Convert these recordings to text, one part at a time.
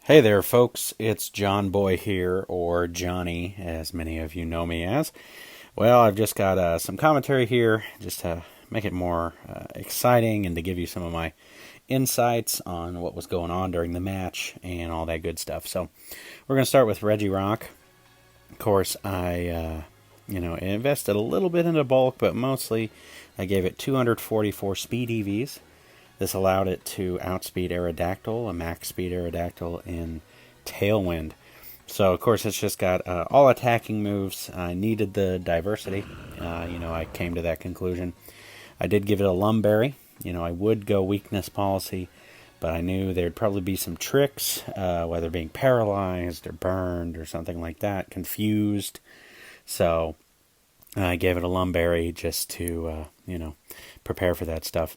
Hey there, folks. It's John Boy here, or Johnny, as many of you know me as. Well, I've just got some commentary here just to make it more exciting and to give you some of my insights on what was going on during the match and all that good stuff. So, we're going to start with Regirock. Of course, I invested a little bit into bulk, but mostly I gave it 244 speed EVs. This allowed it to outspeed Aerodactyl, a max speed Aerodactyl in Tailwind. So, of course, it's just got all attacking moves. I needed the diversity. I came to that conclusion. I did give it a Lumberry. I would go weakness policy, but I knew there'd probably be some tricks, whether being paralyzed or burned or something like that, confused. So, I gave it a Lumberry just to, prepare for that stuff.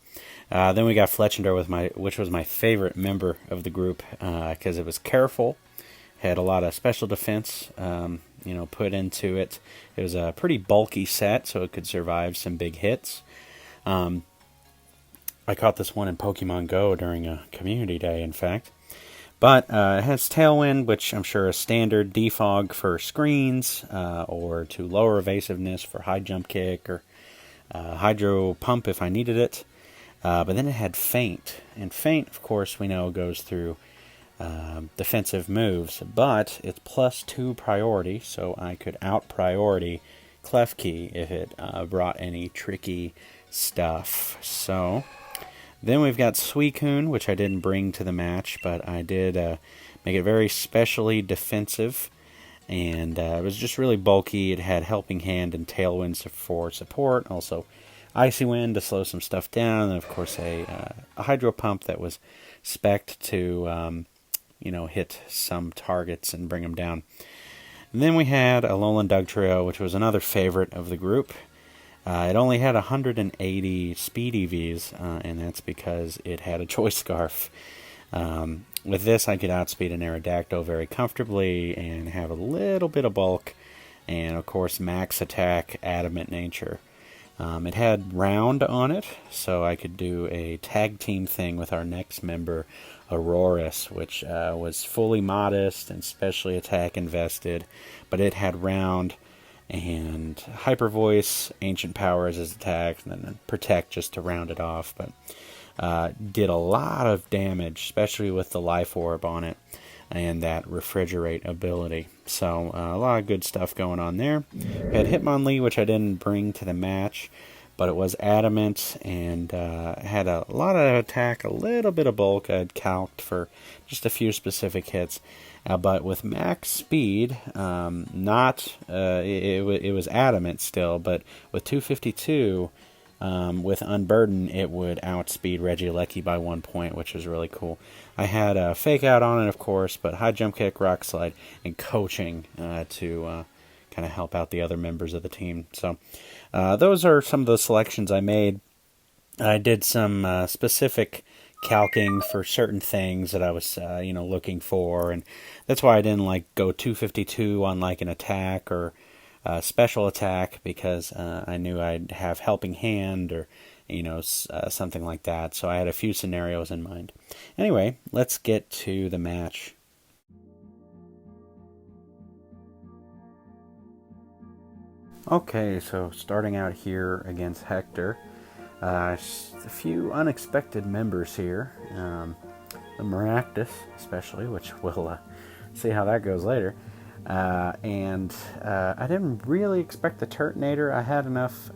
Then we got Fletchinder, which was my favorite member of the group because it was careful, had a lot of special defense, put into it. It was a pretty bulky set, so it could survive some big hits. I caught this one in Pokemon Go during a community day, in fact. But it has Tailwind, which I'm sure is standard defog for screens, or to lower evasiveness for high jump kick, or Hydro Pump if I needed it. But then it had Feint. And Feint, of course, we know goes through defensive moves, but it's +2 priority, so I could out-priority Klefki if it brought any tricky stuff. So then we've got Suicune, which I didn't bring to the match, but I did make it very specially defensive, and it was just really bulky. It had Helping Hand and Tailwind for support, also Icy Wind to slow some stuff down, and of course a Hydro Pump that was spec'd to hit some targets and bring them down. And then we had Alolan Dugtrio, which was another favorite of the group. It only had 180 speed EVs, and that's because it had a Choice Scarf. With this, I could outspeed an Aerodactyl very comfortably and have a little bit of bulk, and of course max attack, adamant nature. It had Round on it, so I could do a tag team thing with our next member, Aurorus, which was fully modest and specially attack invested, but it had Round and Hyper Voice, Ancient Powers as attacks, and then Protect just to round it off. But did a lot of damage, especially with the Life Orb on it and that Refrigerate ability. So a lot of good stuff going on there. Had Hitmonlee, which I didn't bring to the match, but it was adamant and had a lot of attack, a little bit of bulk. I'd calced for just a few specific hits. But with max speed, it was adamant still, but with 252, with Unburden, it would outspeed Regieleki by 1 point, which was really cool. I had a Fake Out on it, of course, but High Jump Kick, Rock Slide, and Coaching to kind of help out the other members of the team. So those are some of the selections I made. I did some specific calcing for certain things that I was looking for, and that's why I didn't go 252 on an attack or special attack, because I knew I'd have Helping Hand or something like that. So I had a few scenarios in mind. Anyway, let's get to the match. Okay, so starting out here against Hector. A few unexpected members here. The Maractus, especially, which we'll see how that goes later. And I didn't really expect the Turtonator. I had enough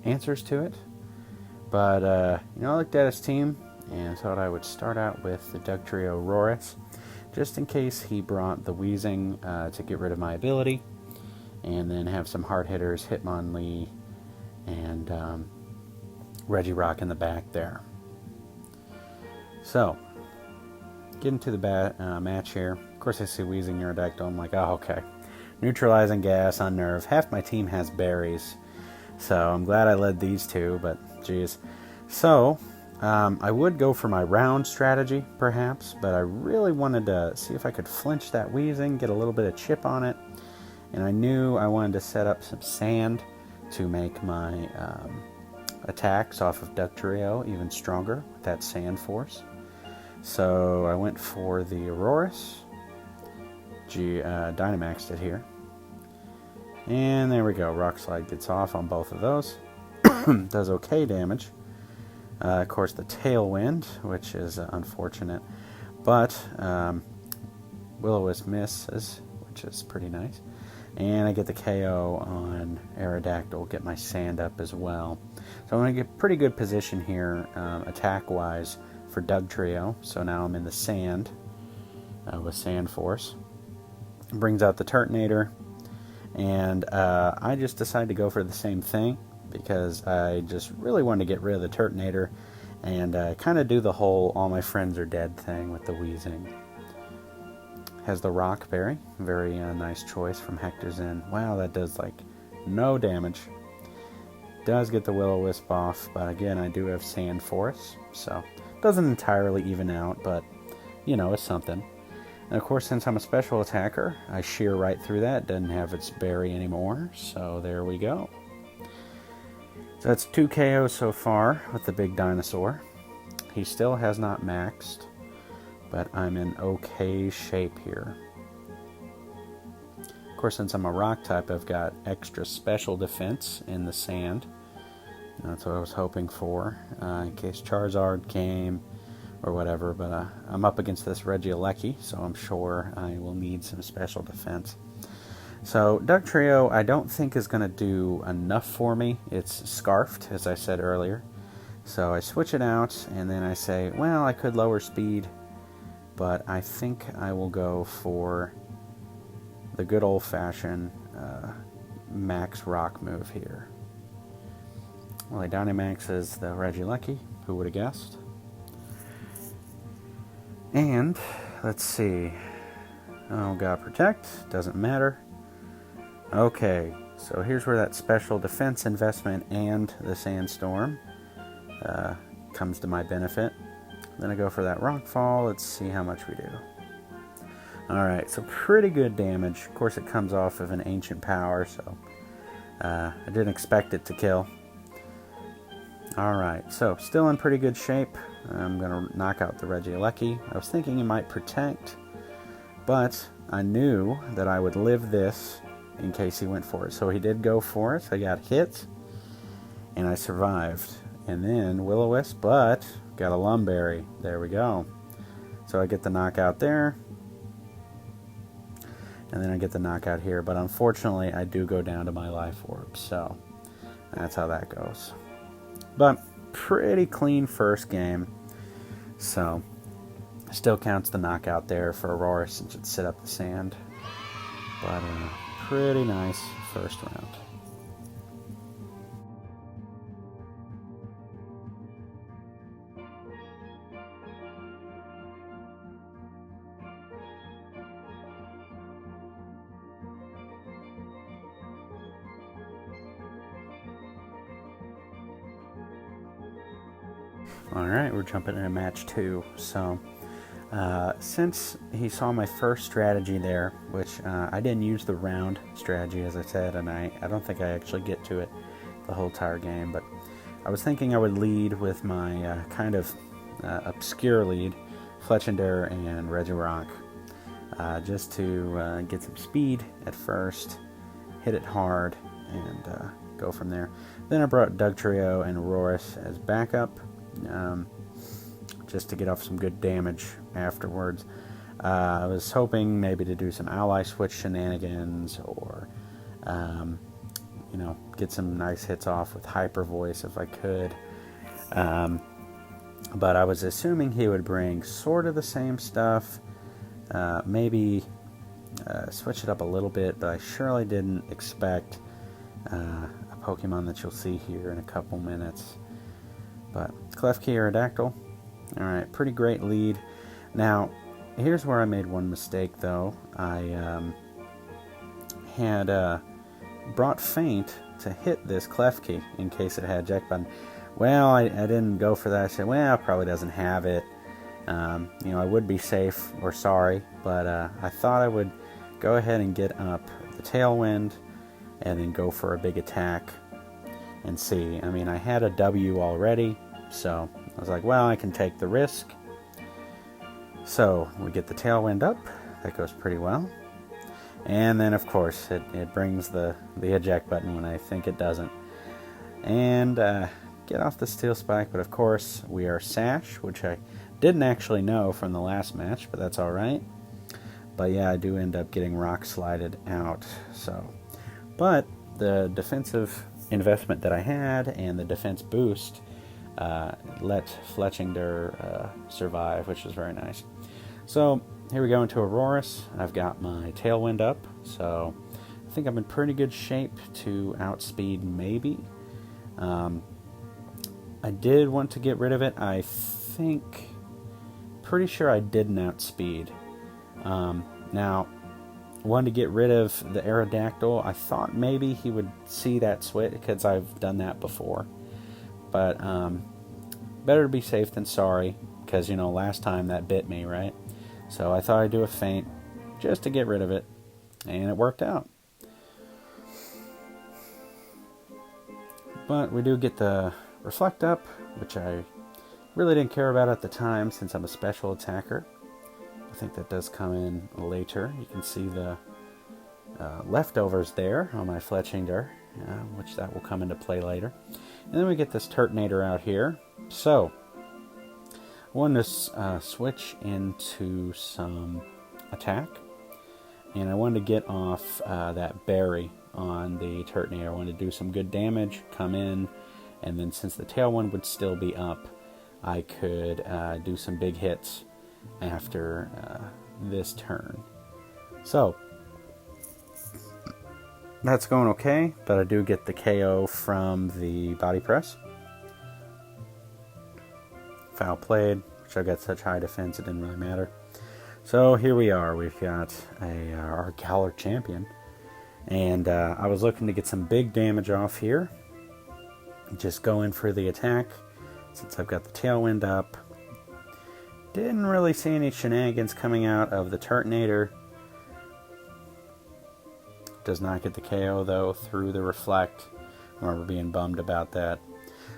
answers to it. But, I looked at his team and thought I would start out with the Dugtrio Aurorus, just in case he brought the Wheezing to get rid of my ability, and then have some hard hitters, Hitmonlee, and Regirock in the back there. So, getting to the match here. Of course, I see Wheezing Aerodactyl. I'm like, oh, okay. Neutralizing Gas, Unnerve. Half my team has berries, so I'm glad I led these two, but geez. So, I would go for my round strategy, perhaps, but I really wanted to see if I could flinch that Wheezing, get a little bit of chip on it, and I knew I wanted to set up some sand to make my attacks off of Dugtrio even stronger with that sand force. So I went for the Aurorus. Dynamaxed it here. And there we go. Rock Slide gets off on both of those. Does okay damage. Of course, the Tailwind, which is unfortunate. But Will-O-Wisp misses, which is pretty nice. And I get the KO on Aerodactyl, get my sand up as well. So I'm going to get pretty good position here, attack-wise, for Dugtrio. So now I'm in the sand with Sand Force. Brings out the Turtonator. And I just decided to go for the same thing, because I just really wanted to get rid of the Turtonator and kind of do the whole all my friends are dead thing with the Weezing. Has the Rock Berry, very nice choice from Hector's End. Wow, that does like no damage. Does get the Will-O-Wisp off, but again, I do have Sand Force, so doesn't entirely even out, but you know, it's something. And of course, since I'm a special attacker, I shear right through that. Doesn't have its berry anymore, so there we go. So that's 2 KOs so far with the big dinosaur. He still has not maxed, but I'm in okay shape here. Of course, since I'm a rock type, I've got extra special defense in the sand. That's what I was hoping for, in case Charizard came or whatever, but I'm up against this Regieleki, so I'm sure I will need some special defense. So Dugtrio I don't think is going to do enough for me. It's Scarfed, as I said earlier. So I switch it out, and then I say, well, I could lower speed, but I think I will go for the good old-fashioned max rock move here. Well, he Dynamaxes the Regieleki, who would have guessed? And, let's see. Oh, God, Protect. Doesn't matter. Okay, so here's where that special defense investment and the Sandstorm comes to my benefit. Then I go for that Rockfall. Let's see how much we do. Alright, so pretty good damage. Of course, it comes off of an Ancient Power, so I didn't expect it to kill. Alright, so still in pretty good shape. I'm going to knock out the Regieleki. I was thinking he might Protect, but I knew that I would live this in case he went for it. So he did go for it. I got hit, and I survived. And then Will-O-Wisp, but got a Lumberry. There we go. So I get the knockout there, and then I get the knockout here. But unfortunately, I do go down to my Life Orb. So that's how that goes. But pretty clean first game. So still counts the knockout there for Aurora since it sit up the sand. But pretty nice first round. Alright, we're jumping into match 2. So, since he saw my first strategy there, which I didn't use the round strategy, as I said, and I don't think I actually get to it the whole entire game, but I was thinking I would lead with my kind of obscure lead, Fletchinder and Regirock, just to get some speed at first, hit it hard, and go from there. Then I brought Dugtrio and Aurorus as backup, just to get off some good damage afterwards. I was hoping maybe to do some ally switch shenanigans, or you know, get some nice hits off with Hyper Voice if I could. But I was assuming he would bring sort of the same stuff, maybe switch it up a little bit, but I surely didn't expect a Pokemon that you'll see here in a couple minutes. But Klefki Aerodactyl. Alright, pretty great lead. Now, here's where I made one mistake, though. I had brought Feint to hit this Klefki in case it had Eject Button. Well, I didn't go for that. I said, well, it probably doesn't have it. You know, I would be safe or sorry, but I thought I would go ahead and get up the Tailwind and then go for a big attack and see. I mean, I had a W already, so I was like, well, I can take the risk. So we get the tailwind up. That goes pretty well. And then, of course, it brings the eject button when I think it doesn't. And get off the steel spike. But, of course, we are sash, which I didn't actually know from the last match, but that's all right. But, yeah, I do end up getting rock slided out. So, but the defensive investment that I had and the defense boost let Fletchinger survive, which was very nice. So here we go into Aurorus. I've got my tailwind up, so I think I'm in pretty good shape to outspeed maybe. I did want to get rid of it. I think, pretty sure I didn't outspeed. Now, wanted to get rid of the Aerodactyl. I thought maybe he would see that switch because I've done that before. But better to be safe than sorry because, you know, last time that bit me, right? So I thought I'd do a feint just to get rid of it, and it worked out. But we do get the Reflect up, which I really didn't care about at the time since I'm a special attacker. I think that does come in later. You can see the leftovers there on my Fletchinger, which that will come into play later. And then we get this Turtonator out here. So I wanted to switch into some attack, and I wanted to get off that berry on the Turtonator. I wanted to do some good damage, come in, and then since the tail one would still be up, I could do some big hits after this turn. So that's going okay, but I do get the KO from the body press. Foul played, which I got such high defense it didn't really matter. So here we are. We've got our Galar champion, and I was looking to get some big damage off here. Just go in for the attack since I've got the tailwind up. Didn't really see any shenanigans coming out of the Turtonator. Does not get the KO though through the Reflect. I remember being bummed about that.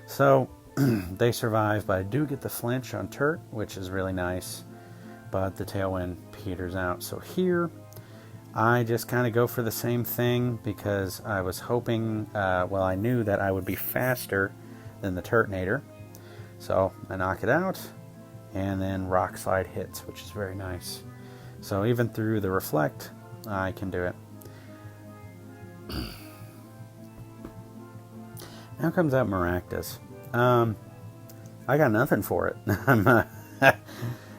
So they survive, but I do get the flinch on Turt, which is really nice. But the tailwind peters out. So here, I just kind of go for the same thing because I was hoping, I knew that I would be faster than the Turtonator. So I knock it out, and then Rock Slide hits, which is very nice. So even through the Reflect, I can do it. Now comes out Maractus. I got nothing for it.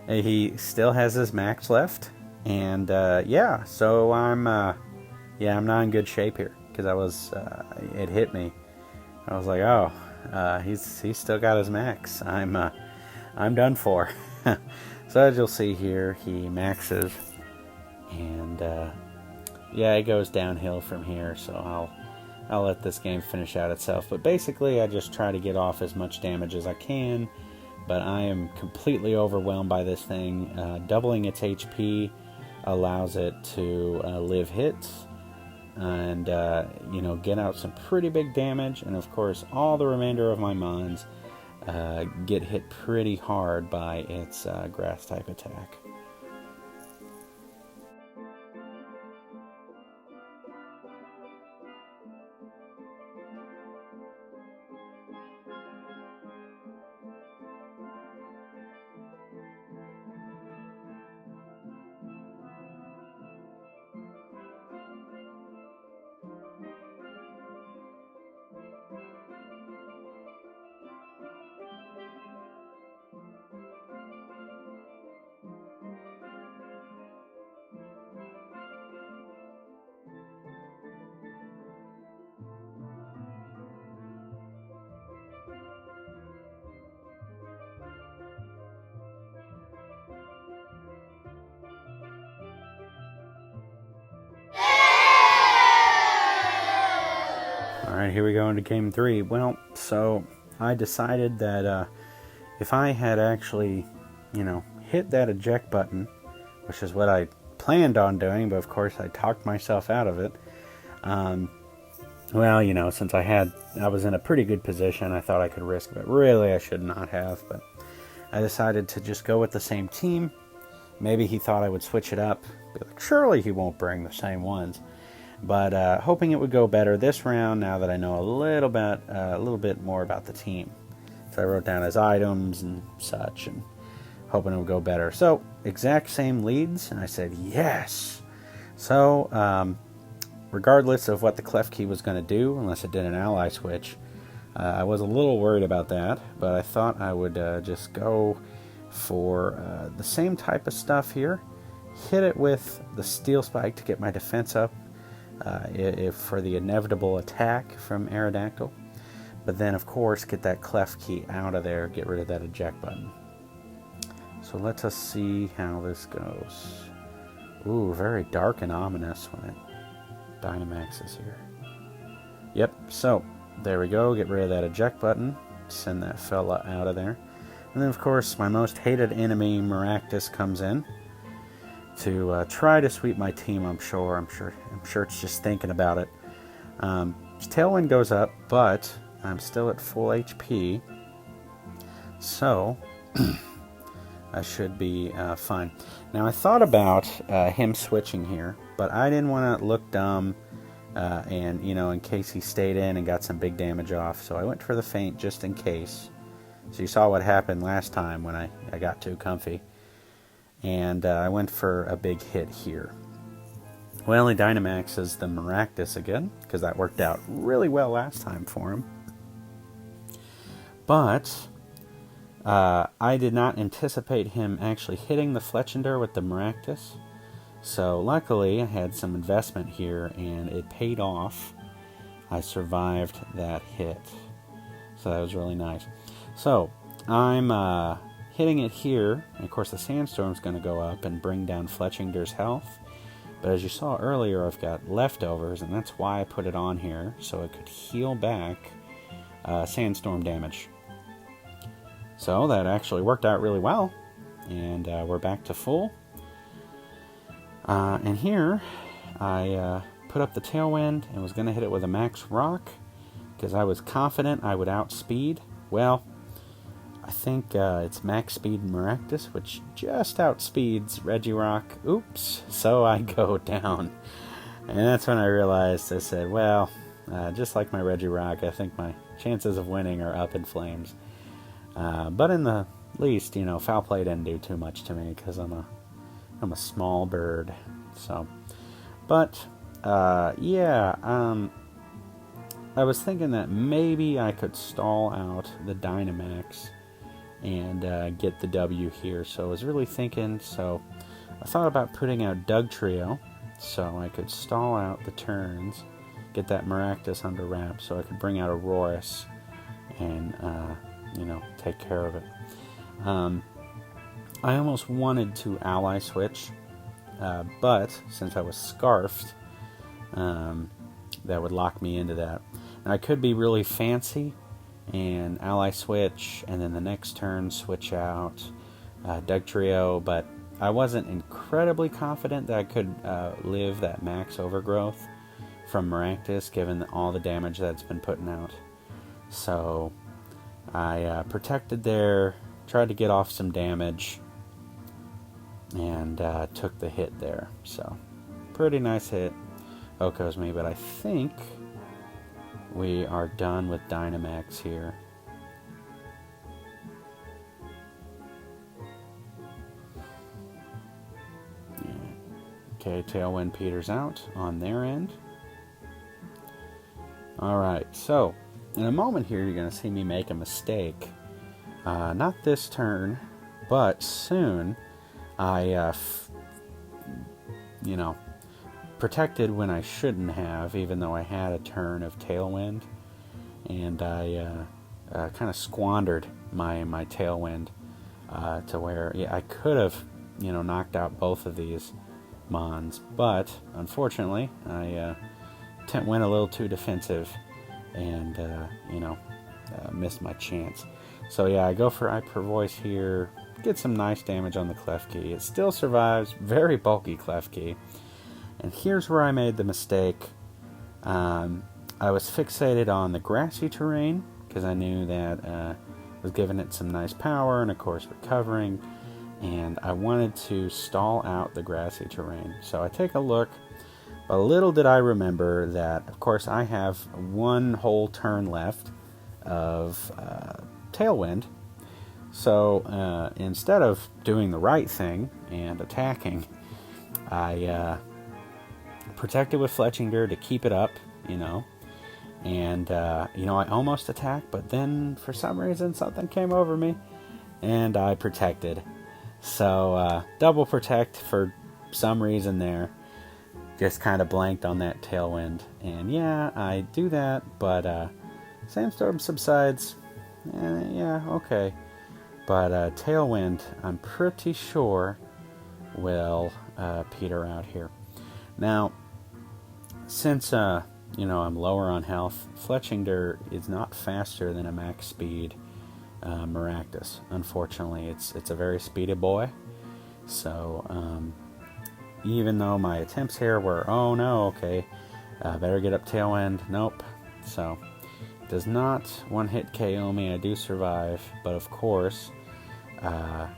He still has his max left, and so I'm not in good shape here because it hit me. I was like, oh, he's still got his max. I'm done for. So as you'll see here, he maxes, and it goes downhill from here. So I'll let this game finish out itself. But basically, I just try to get off as much damage as I can. But I am completely overwhelmed by this thing. Doubling its HP allows it to live hits and get out some pretty big damage. And of course, all the remainder of my mons get hit pretty hard by its grass type attack. Alright, here we go into game 3. Well, so I decided that if I had actually, hit that eject button, which is what I planned on doing, but of course I talked myself out of it. Since I was in a pretty good position, I thought I could risk it. Really, I should not have, but I decided to just go with the same team Maybe he thought I would switch it up. Be like, surely he won't bring the same ones. But hoping it would go better this round now that I know a little bit more about the team. So I wrote down his items and such, and hoping it would go better. So exact same leads, and I said yes. So regardless of what the clef key was going to do, unless it did an ally switch, I was a little worried about that. But I thought I would just go for the same type of stuff here. Hit it with the steel spike to get my defense up. For the inevitable attack from Aerodactyl. But then, of course, get that clef key out of there, get rid of that eject button. So let us see how this goes. Ooh, very dark and ominous when it Dynamaxes here. Yep, so there we go, get rid of that eject button, send that fella out of there. And then, of course, my most hated enemy, Maractus, comes in to try to sweep my team. I'm sure it's just thinking about it. Tailwind goes up, but I'm still at full HP, so I should be fine. Now, I thought about him switching here, but I didn't want to look dumb, and in case he stayed in and got some big damage off. So I went for the feint just in case. So you saw what happened last time when I got too comfy. And I went for a big hit here. Well, he Dynamaxes the Maractus again, because that worked out really well last time for him. But I did not anticipate him actually hitting the Fletchinder with the Maractus. So luckily, I had some investment here, and it paid off. I survived that hit. So that was really nice. So I'm hitting it here, and of course the Sandstorm's going to go up and bring down Fletchinder's health. But as you saw earlier, I've got leftovers, and that's why I put it on here, so it could heal back Sandstorm damage. So that actually worked out really well, and we're back to full. And here, I put up the Tailwind and was going to hit it with a Max Rock, because I was confident I would outspeed. Well, I think it's Max Speed Maractus, which just outspeeds Regirock. Oops, so I go down. And that's when I realized, I said, well, just like my Regirock, I think my chances of winning are up in flames. But in the least, foul play didn't do too much to me, because I'm a small bird. So, but, yeah, I was thinking that maybe I could stall out the Dynamax and get the W here. So I was really thinking, so I thought about putting out Doug Trio so I could stall out the turns, get that Maractus under wraps so I could bring out Aurorus and, take care of it. I almost wanted to ally switch, but since I was scarfed, that would lock me into that. Now, I could be really fancy and ally switch, and then the next turn switch out Doug Trio, but I wasn't incredibly confident that I could live that max overgrowth from Maractus, given all the damage that's been putting out. So I protected there, tried to get off some damage, and took the hit there. So pretty nice hit. Oko's me, but I think we are done with Dynamax here. Yeah. Okay, Tailwind peters out on their end. Alright, so in a moment here you're going to see me make a mistake. Not this turn, but soon I, protected when I shouldn't have, even though I had a turn of Tailwind, and I kind of squandered my Tailwind to where I could have knocked out both of these Mons, but unfortunately I went a little too defensive and missed my chance. So yeah, I go for Hyper Voice here, get some nice damage on the Clef Key. It still survives, very bulky Clef Key. And here's where I made the mistake. I was fixated on the grassy terrain because I knew that was giving it some nice power and, of course, recovering. and I wanted to stall out the grassy terrain. So I take a look, but little did I remember that, of course, I have one whole turn left of tailwind. So instead of doing the right thing and attacking, I protected with Fletchinger to keep it up, and I almost attacked, but then for some reason something came over me and I protected. So double protect for some reason there. Just kind of blanked on that tailwind. And yeah, I do that, but sandstorm subsides. Yeah, okay. But tailwind, I'm pretty sure, will peter out here. Now, since I'm lower on health, Fletchinger is not faster than a max speed Maractus. Unfortunately, it's a very speedy boy. So even though my attempts here were, oh no, okay, better get up tailwind, nope. So does not one hit KO me. I do survive, but of course, I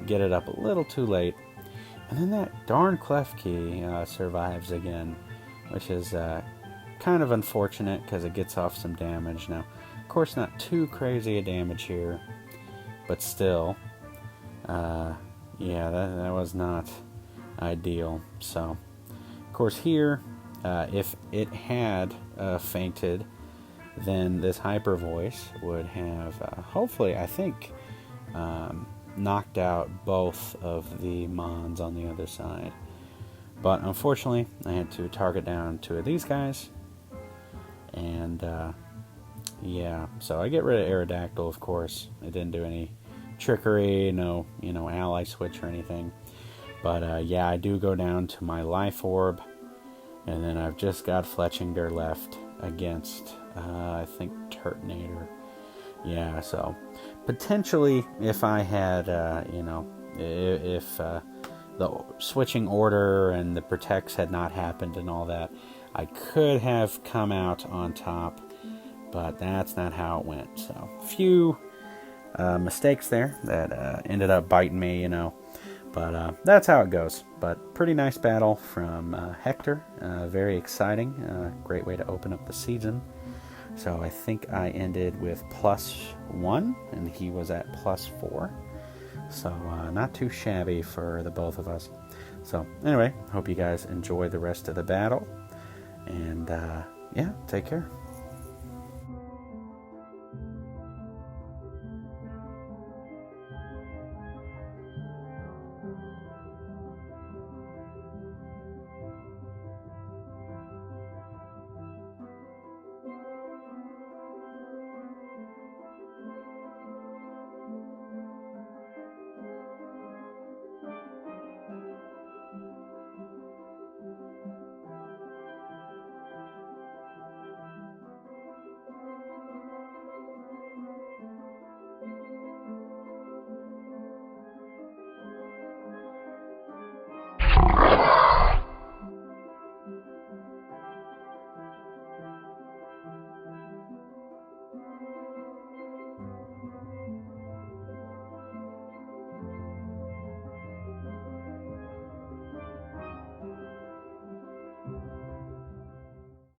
get it up a little too late. And then that darn Klefki survives again, which is kind of unfortunate because it gets off some damage. Now, of course, not too crazy a damage here, but still, that was not ideal. So, of course, here, if it had fainted, then this hyper voice would have, hopefully, I think, knocked out both of the Mons on the other side. But unfortunately, I had to target down two of these guys. And, so I get rid of Aerodactyl, of course. I didn't do any trickery, no, ally switch or anything. But, I do go down to my Life Orb. And then I've just got Fletchinger left against, I think, Turtonator. Yeah, so potentially if I had, if the switching order and the protects had not happened and all that, I could have come out on top, but that's not how it went. So a few mistakes there that ended up biting me, but that's how it goes. But pretty nice battle from Hector, very exciting, great way to open up the season. So I think I ended with +1, and he was at +4. So not too shabby for the both of us. So anyway, hope you guys enjoy the rest of the battle. And take care.